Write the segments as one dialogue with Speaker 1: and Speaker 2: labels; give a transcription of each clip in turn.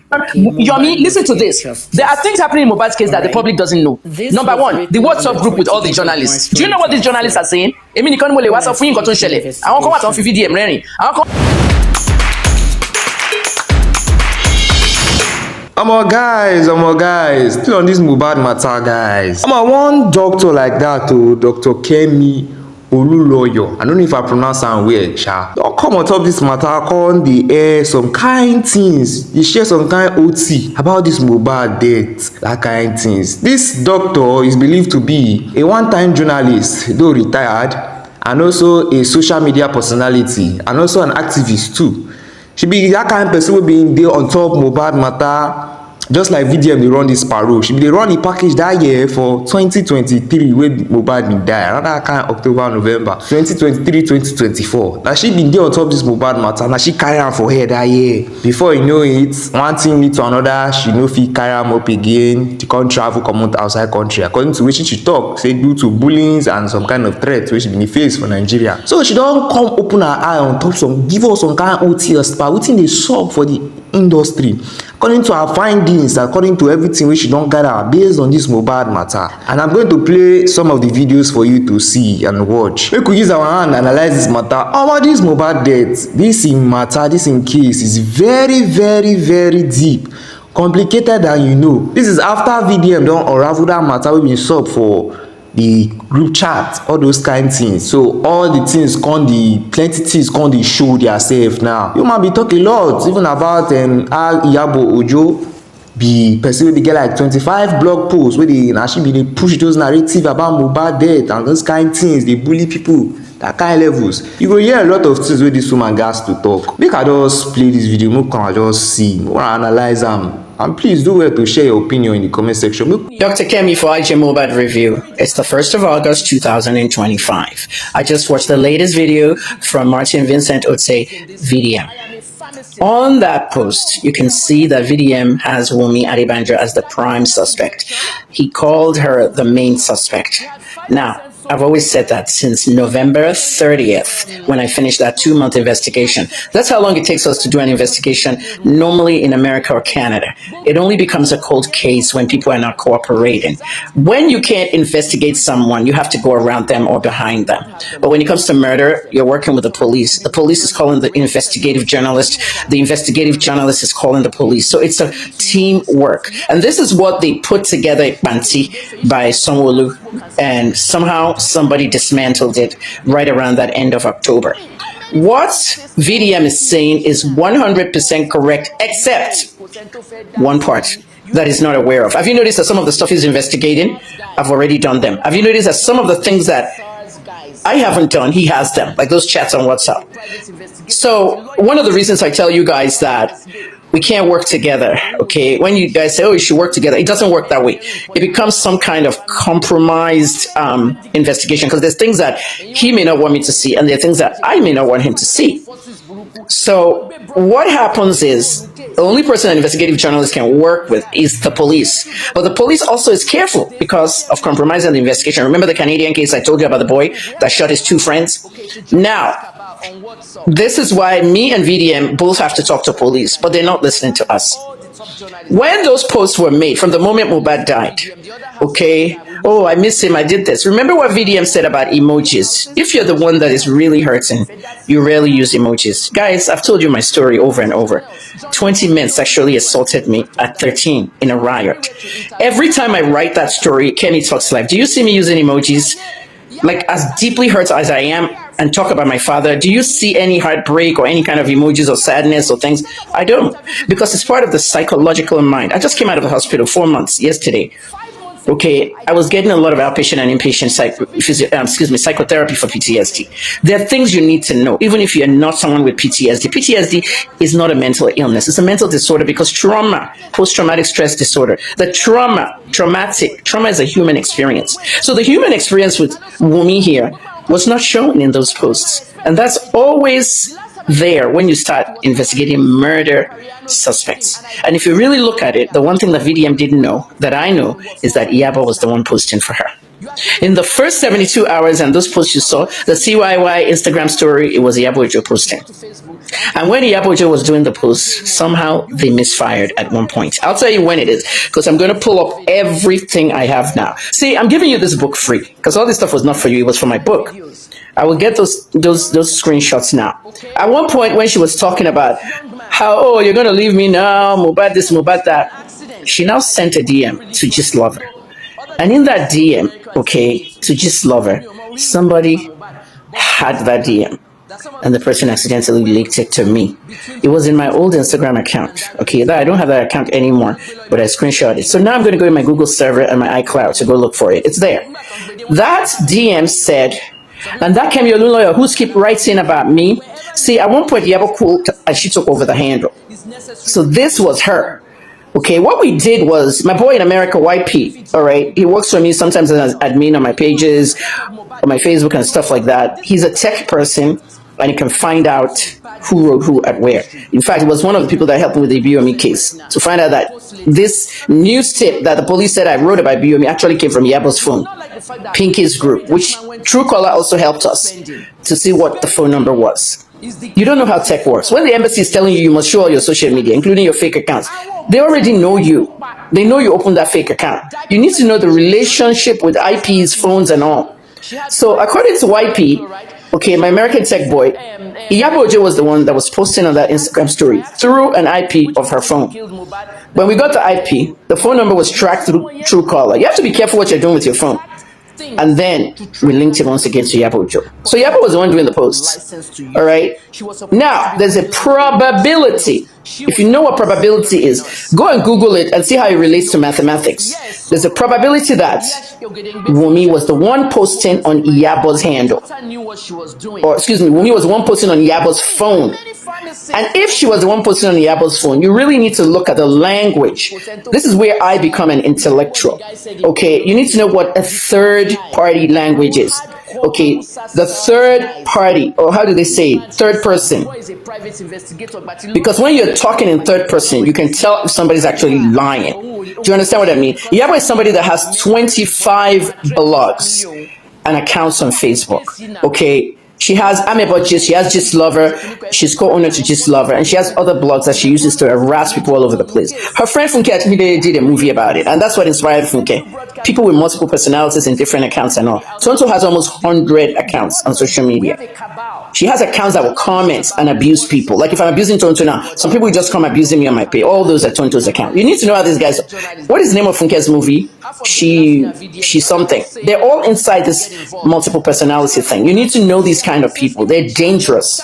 Speaker 1: Yomi, listen to this. There are things happening in Mohbad's case that the public doesn't know. Number one, the WhatsApp group with all the journalists. Do you know what these journalists are saying? Èmi nìkan ni mo lè wá sọ fún yín nǹkan tó ń ṣẹlẹ̀. Àwọn kan wà tó ń fi VDM rẹ́rìn. Àwọn kan.
Speaker 2: Guys, still on this Mohbad matter, guys. One doctor like that, Dr. Kemi, oluloyo. I don't know if I pronounce am well, sha. Don't come on top this matter, come the air some kind things. He share some kind OT about this Mohbad death, that kind things. This doctor is believed to be a one-time journalist, though retired, and also a social media personality, and also an activist too. She be that kind of person who be there on top Mohbad matter. Just like VDM dey run this parole, she be dey run the package that year for 2023 when Mohbad bin die, around that kind of October, November 2023, 2024. Now she been there on top this Mohbad matter. Now she carry am for head that year. Before you know it, one thing lead to another. She no fit carry am up again. She can't travel, come out outside country. According to which she talk, say due to bullying and some kind of threats which she been face for Nigeria. So she don't come open her eye on top some, give us some kind of OT or spa. Wetin dey sup for the industry. According to her findings, according to everything which she don't gather based on this Mohbad matter. And I'm going to play some of the videos for you to see and watch. We could use our hand and analyze this matter. About this Mohbad death, this in matter, this in case is very, very, very deep. Complicated than you know. This is after VDM don't unravel that matter we been sub for the group chat, all those kind of things. So all the things plenty things they show themselves now. You might be talking a lot even about how IYABO OJO be person wey get like 25 blog posts where they actually be push those narrative about Mohbad death and those kind of things. They bully people, that kind of levels. You go hear a lot of things where this woman gas to talk. Make I just play this video, make I just see, make I analyze them. And please do well to share your opinion in the comment section.
Speaker 1: Dr. Kemi for IYABO Mohbad review. It's the 1st of August 2025. I just watched the latest video from Martin Vincent Otse VDM. On that post, you can see that VDM has WUNMI Adebanjo as the prime suspect. He called her the main suspect. Now, I've always said that since November 30th, when I finished that 2-month investigation. That's how long it takes us to do an investigation, normally in America or Canada. It only becomes a cold case when people are not cooperating. When you can't investigate someone, you have to go around them or behind them. But when it comes to murder, you're working with the police. The police is calling the investigative journalist. The investigative journalist is calling the police. So it's a teamwork. And this is what they put together at Banti by Sanwo-Olu. And somehow somebody dismantled it right around that end of October. What VDM is saying is 100% correct, except one part that he's not aware of. Have you noticed that some of the stuff he's investigating, I've already done them? Have you noticed that some of the things that I haven't done, he has them, like those chats on WhatsApp? So one of the reasons I tell you guys that we can't work together, okay? When you guys say, oh, you should work together, it doesn't work that way. It becomes some kind of compromised investigation, because there's things that he may not want me to see, and there are things that I may not want him to see. So what happens is, the only person an investigative journalist can work with is the police. But the police also is careful because of compromising the investigation. Remember the Canadian case I told you about, the boy that shot his 2 friends? Now, this is why me and VDM both have to talk to police, but they're not listening to us. When those posts were made, from the moment Mohbad died, okay, oh, I miss him, I did this. Remember what VDM said about emojis? If you're the one that is really hurting, you rarely use emojis. Guys, I've told you my story over and over. 20 men sexually assaulted me at 13 in a riot. Every time I write that story, Kemi Talks Live, do you see me using emojis? Like, as deeply hurt as I am and talk about my father, do you see any heartbreak or any kind of emojis or sadness or things? I don't, because it's part of the psychological mind. I just came out of the hospital 4 months yesterday. Okay, I was getting a lot of outpatient and inpatient psychotherapy for PTSD. There are things you need to know, even if you're not someone with PTSD. PTSD is not a mental illness. It's a mental disorder because trauma, post-traumatic stress disorder, trauma is a human experience. So the human experience with WUNMI here was not shown in those posts. And that's always there when you start investigating murder suspects. And if you really look at it, the one thing that VDM didn't know, that I know, is that IYABO was the one posting for her. In the first 72 hours and those posts you saw, the CYY Instagram story, it was IYABO OJO posting. And when IYABO OJO was doing the post, somehow they misfired at one point. I'll tell you when it is, because I'm going to pull up everything I have now. See, I'm giving you this book free, because all this stuff was not for you, it was for my book. I will get those screenshots now. At one point when she was talking about how, oh, you're going to leave me now, mohbad this, mohbad that, she now sent a DM to Just Lover. And in that DM, okay, to Just Lover, somebody had that DM. And the person accidentally leaked it to me. It was in my old Instagram account. Okay, I don't have that account anymore, but I screenshot it. So now I'm going to go in my Google server and my iCloud to go look for it. It's there. That DM said, and that Kemi oluloyo who's keep writing about me. See, at one point, IYABO quote, and she took over the handle. So this was her. Okay, what we did was, my boy in America, YP, all right, he works for me sometimes as admin on my pages, on my Facebook and stuff like that. He's a tech person, and he can find out who wrote who at where. In fact, he was one of the people that helped me with the BioMe case, to find out that this news tip that the police said I wrote about BioMe actually came from IYABO's phone, Pinky's group, which Truecaller also helped us to see what the phone number was. You don't know how tech works. When the embassy is telling you you must show all your social media, including your fake accounts, they already know you. They know you opened that fake account. You need to know the relationship with IPs, phones, and all. So according to YP, okay, my American tech boy, IYABO OJO was the one that was posting on that Instagram story through an IP of her phone. When we got the IP, the phone number was tracked through Truecaller. You have to be careful what you're doing with your phone. And then we linked it once again to IYABO OJO. So IYABO was the one doing the posts. All right. Now, there's a probability. If you know what probability is, go and Google it and see how it relates to mathematics. There's a probability that WUNMI was the one posting on IYABO's handle. Or, excuse me, WUNMI was the one posting on IYABO's phone. And if she was the one posting on IYABO's phone, you really need to look at the language. This is where I become an intellectual. Okay, you need to know what a third-party language is. Okay, the third party, or how do they say it? Third person. Because when you're talking in third person, you can tell if somebody's actually lying. Do you understand what I mean? IYABO is somebody that has 25 blogs and accounts on Facebook. Okay. She has she has Just Lover, she's co-owner to Just Lover, and she has other blogs that she uses to harass people all over the place. Her friend Funke did a movie about it, and that's what inspired Funke. People with multiple personalities in different accounts and all. Tonto has almost 100 accounts on social media. She has accounts that will comment and abuse people. Like if I'm abusing Tonto now, some people will just come abusing me on my page. All those are Tonto's account. You need to know how these guys. What is the name of Funke's movie? She's something. They're all inside this multiple personality thing. You need to know these kind of people. They're dangerous.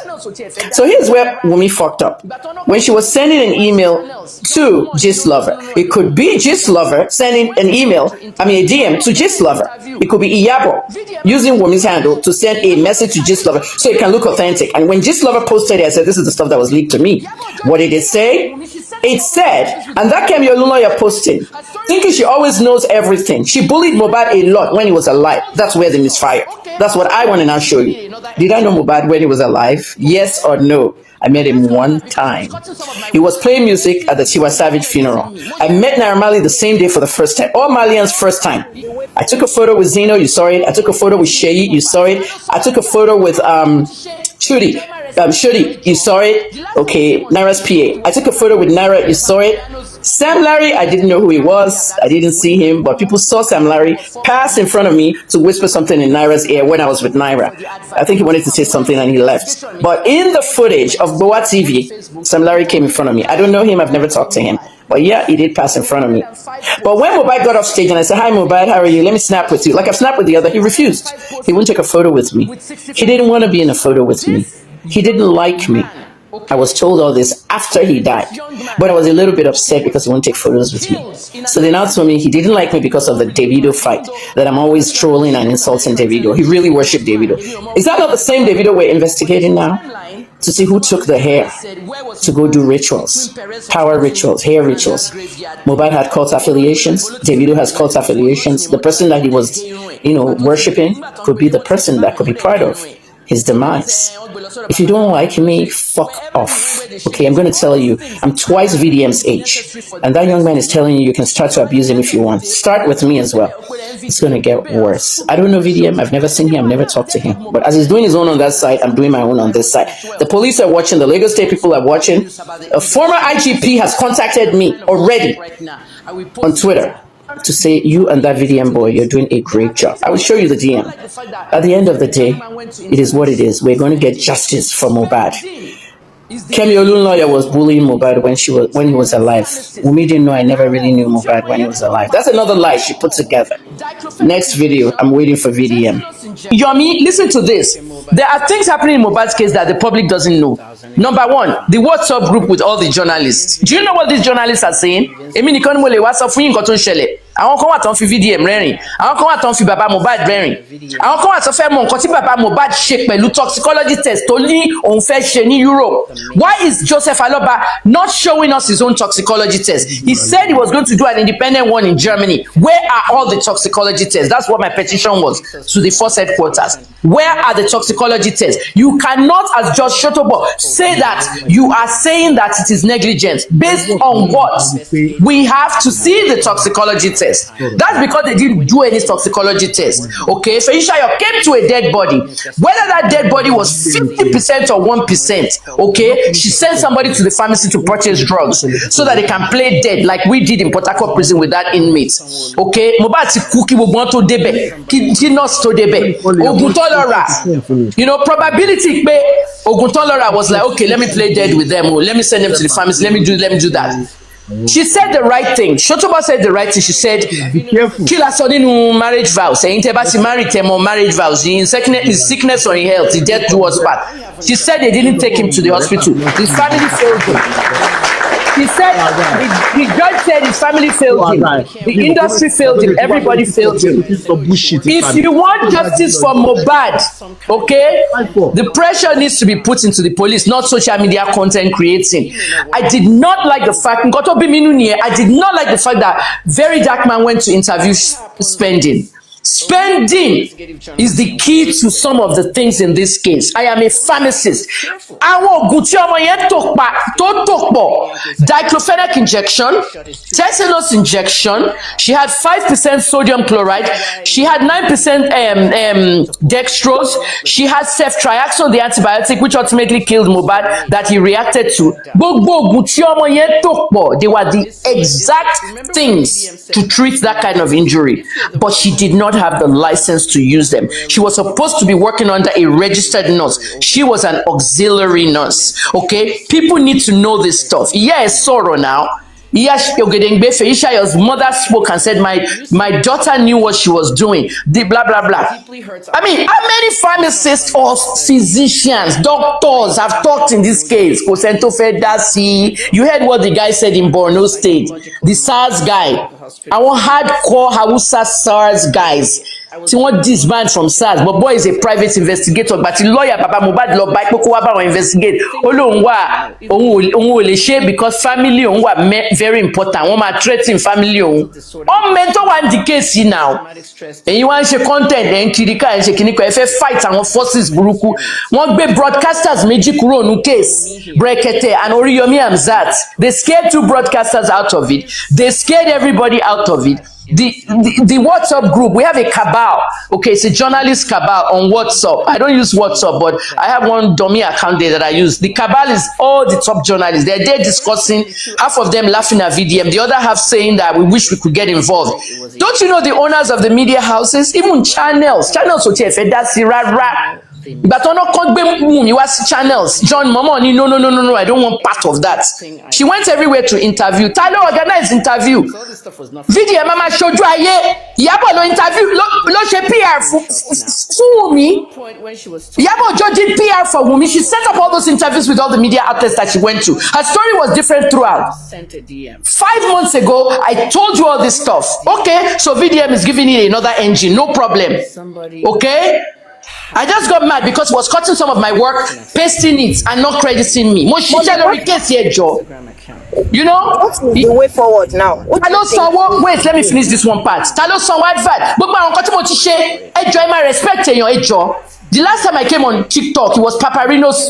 Speaker 1: So here's where WUNMI fucked up. When she was sending an email to Just Lover, it could be Just Lover sending an email, a DM to Just Lover. It could be IYABO using WUNMI's handle to send a message to Just Lover so it can look authentic. And when Just Lover posted it, I said, this is the stuff that was leaked to me. What did it say? It said, and that Kemi oluloyo posting, thinking she always knows everything. She bullied mohbad a lot when he was alive. That's where the misfire. That's what I want to now show you. Did I know mohbad when he was alive? Yes or no? I met him one time. He was playing music at the Tiwa Savage funeral. I met Marley the same day for the first time. All Malians first time. I took a photo with Zeno, you saw it. I took a photo with Sheyi, you saw it. I took a photo with Shudi, you saw it. Okay, Naira's PA. I took a photo with Naira, you saw it. Sam Larry, I didn't know who he was. I didn't see him, but people saw Sam Larry pass in front of me to whisper something in Naira's ear when I was with Naira. I think he wanted to say something and he left. But in the footage of Boa TV, Sam Larry came in front of me. I don't know him, I've never talked to him. But yeah, he did pass in front of me. But when mohbad got off stage and I said, hi mohbad, how are you? Let me snap with you. Like I've snapped with the other, he refused. He wouldn't take a photo with me. He didn't want to be in a photo with me. He didn't like me. I was told all this after he died, but I was a little bit upset because he wouldn't take photos with me. So they now told me he didn't like me because of the Davido fight, that I'm always trolling and insulting Davido. He really worshipped Davido. Is that not the same Davido we're investigating now? To see who took the hair to go do rituals, power rituals, hair rituals. Mohbad had cult affiliations. Davido has cult affiliations. The person that he was, worshiping could be the person that could be part of his demise. If you don't like me, fuck off. Okay, I'm going to tell you, I'm twice VDM's age. And that young man is telling you can start to abuse him if you want. Start with me as well. It's going to get worse. I don't know VDM. I've never seen him. I've never talked to him. But as he's doing his own on that side, I'm doing my own on this side. The police are watching. The Lagos State people are watching. A former IGP has contacted me already on Twitter to say, you and that VDM boy, you're doing a great job. I will show you the DM. At the end of the day, it is what it is. We're going to get justice for mohbad. Kemi oluloye was bullying mohbad when he was alive. Wunmi didn't know I never really knew mohbad when he was alive. That's another lie she put together. Next video, I'm waiting for VDM.
Speaker 3: Yomi, listen to this. There are things happening in Mohbad's case that the public doesn't know. Number one, the WhatsApp group with all the journalists. Do you know what these journalists are saying? Èmi nìkan ni mo lè wá sọ fún yín nǹkan tó ń ṣẹlẹ̀. Àwọn kan wà tán fi VDM rẹ́rìn. Àwọn kan wà tán fi bàbá Mohbad rẹ́rìn. Àwọn kan wà tán fẹ́ mọ nǹkan tí bàbá Mohbad ṣe pẹ̀lú toxicology test tó ní òun fẹ́ ṣe ní Europe. Why is Joseph Aloba not showing us his own toxicology test? He said he was going to do an independent one in Germany. Where are all the toxicology tests? That's what my petition was to the force headquarters. Where are the toxicology tests? You cannot, as Judge Shotobo, say that you are saying that it is negligence. Based on what? We have to see the toxicology test. That's because they didn't do any toxicology test. Okay, Feishayo came to a dead body. Whether that dead body was 50% or 1%, okay, she sent somebody to the pharmacy to purchase drugs so that they can play dead like we did in Port Harcourt prison with that inmate. Okay, Mohbad ti kú kí gbogbo wọn tó débẹ̀, kí nurse tó débẹ̀. Oguntolora, you know, probability pé Oguntolora was like, okay, let me play dead with them, let me send them to the pharmacy, let me do that. She said the right thing. Shotoba said the right thing. She said, "Kill us in marriage vows. Saying tebasi married them on marriage vows. In sickness or in health, the death do us bad." She said they didn't take him to the hospital. His family failed him. He said the judge said his family failed him. The industry failed him. Everybody failed him. If you want justice for Mohbad, okay, the pressure needs to be put into the police, not social media content creating. I did not like the fact that Verydarkman went to interview Spending. Spending is the key to some of the things in this case. I am a pharmacist. Diclofenac injection, tetanus injection. She had 5% sodium chloride. She had 9% dextrose. She had ceftriaxone, the antibiotic, which ultimately killed Mohbad, that he reacted to. They were the exact things to treat that kind of injury, but she did not have the license to use them. She was supposed to be working under a registered nurse. She was an auxiliary nurse. Okay, people need to know this stuff. Yes, sorrow now. Yes, Feishayo's mother spoke and said, my daughter knew what she was doing. The blah blah blah. I mean, how many pharmacists or physicians, doctors have talked in this case? Kosento Fedasi. You heard what the guy said in Borno State. The SARS guy. Our hardcore Hausa SARS guys. Tí wọ́n disband from SARS, but boy is a private investigator, but the lawyer Baba Mohbad lọ bá pé kó wá bá wọn investigate. Ó lóun wà òun ò lè ṣe because family òun wà very important. Wọ́n máa threaten family òun. Ó mẹ́tọ́ wà ní case yìí now. Èyí wá ń ṣe content ẹ̀ ń kiri ká ẹ̀ ń ṣe kíní kan ẹ fẹ́ fight àwọn forces burúkú. Wọ́n gbé broadcasters méjì kúrò ní case. Brekete and Oriyomi Hamzat. They scared two broadcasters out of it. They scared everybody out of it. The WhatsApp group, we have a cabal. Okay, it's a journalist cabal on WhatsApp. I don't use WhatsApp, but I have one dummy account there that I use. The cabal is all the top journalists. They're there discussing, half of them laughing at VDM, the other half saying that we wish we could get involved. Don't you know the owners of the media houses, even channels but on channels. John Momo, no, I don't want part of that. She went everywhere to interview. Tyler organized interview. Video Mama showed you IYABO lo interview lo she PR for Wunmi. IYABO OJO did PR for Wunmi. She set up all those interviews with all the media outlets that she went to. Her story was different throughout. 5 months ago, I told you all this stuff. Okay, so VDM is giving it another engine, no problem. Okay. I just got mad because he was cutting some of my work, pasting it, and not crediting me. You know?
Speaker 4: What's the way forward now?
Speaker 3: Wait, let me finish this one part. Talo sanwo advert. Gbogbo àwọn nǹkan tí mo ti ṣe, ẹ jọ̀ọ́ ẹ máa respect èèyàn, ẹ jọ̀ọ́. The last time I came on TikTok, it was Papariano's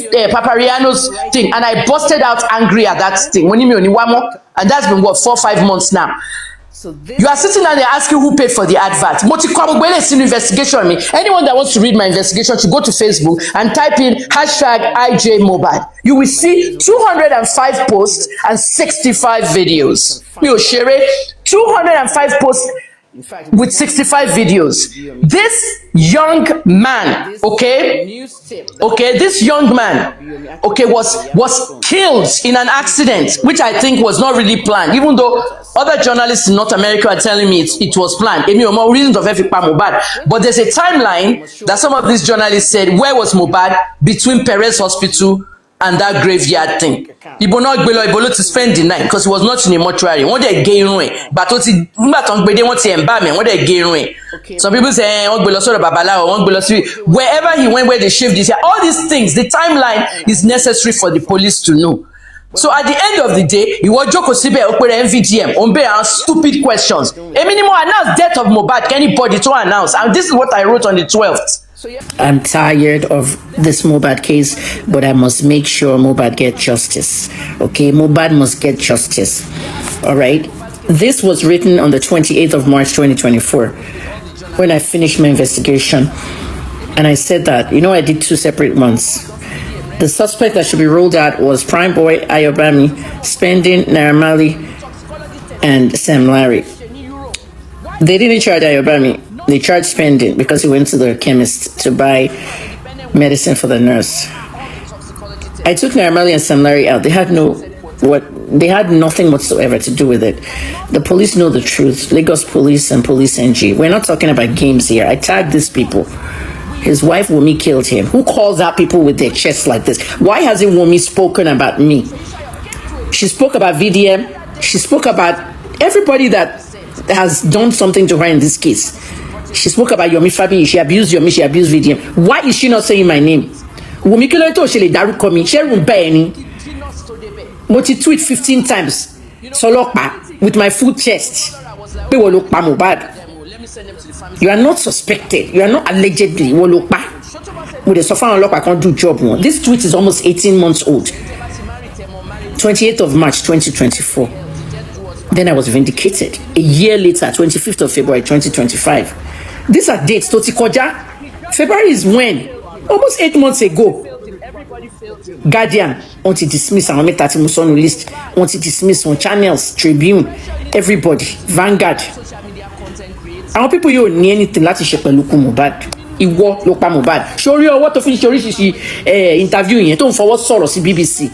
Speaker 3: thing, and I busted out angry at that thing. And that's been what, 4 or 5 months now. You are sitting down there asking who paid for the advert. Investigation me. Anyone that wants to read my investigation should go to Facebook and type in #IJMobad. You will see 205 posts and 65 videos. 205 posts with 65 videos. This young man, this young man, was killed in an accident, which I think was not really planned, even though other journalists in North America are telling me it was planned. Reasons of mohbad, but there's a timeline that some of these journalists said, where was mohbad between Perez Hospital and that graveyard thing? Ibo to spend the night because he was not in a mortuary. One day gay but some people say wherever he went, where they shaved his hair, all these things, the timeline is necessary for the police to know. So at the end of the day, he was Joko Sibe Okpere MVDM on stupid questions. Minimum announce death of mohbad, anybody to announce, and this is what I wrote on the 12th.
Speaker 1: I'm tired of this mohbad case, but I must make sure mohbad get justice. Okay, mohbad must get justice. All right. This was written on the 28th of March 2024 when I finished my investigation, and I said that I did 2 separate ones. The suspect that should be rolled out was Prime Boy Ayobami, Spending, Marley, and Sam Larry. They didn't charge Ayobami. They charged Spending because he went to the chemist to buy medicine for the nurse. I took Marley and Sam Larry out. They had nothing whatsoever to do with it. The police know the truth. Lagos Police and Police NG. We're not talking about games here. I tagged these people. His wife WUNMI killed him. Who calls out people with their chests like this? Why hasn't WUNMI spoken about me? She spoke about VDM. She spoke about everybody that has done something to her in this case. She spoke about Yomi Fabi. She abused Yomi. She abused VDM. Why is she not saying my name? WUNMI kilo to she le daruko mi. She run be ni. Mo ti tweet 15 times. Solopa with my full chest. Pe wo lo pa mohbad. You are not suspected. You are not allegedly. With the Sofan Lopa can't do job. This tweet is almost 18 months old. 28th of March 2024. Then I was vindicated. A year later, 25th of February 2025. These are dates. Totikoja. February is when? Almost 8 months ago. Guardian want to dismiss our Metatimusonu list. Want to dismiss on channels, Tribune, everybody, Vanguard. Àwọn people yóò ní anything láti ṣe pẹ̀lú ikú mohbad. Ìwọ ló pa mohbad. Sórí ọwọ́ tó fi ṣe oríṣiríṣi interview yẹn tó ń fọwọ́ sọ̀rọ̀ sí BBC.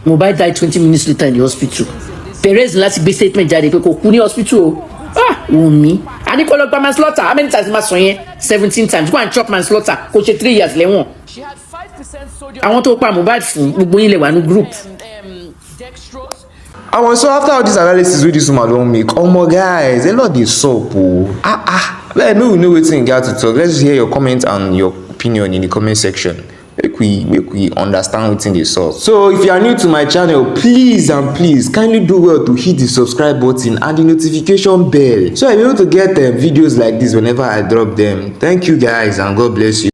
Speaker 1: Mohbad died 20 minutes later in the hospital. Perez láti gbé statement jáde pé kò kú ní hospital o. WUNMI. A ní kó lọ gba manslaughter. How many times ma sọ yẹn? 17 times. Go and chop manslaughter. Kò ṣe 3 years lẹ́wọ̀n. Àwọn tó pa mohbad fún gbogbo yín lè wà ní group.
Speaker 2: So after all this analysis wey this woman don make, guys, a lot dey sup o. Well, no, we know wetin you got to talk. Let's hear your comment and your opinion in the comment section. Make we understand wetin dey sup. So if you are new to my channel, please kindly do well to hit the subscribe button and the notification bell so you'll be able to get videos like this whenever I drop them. Thank you guys and God bless you.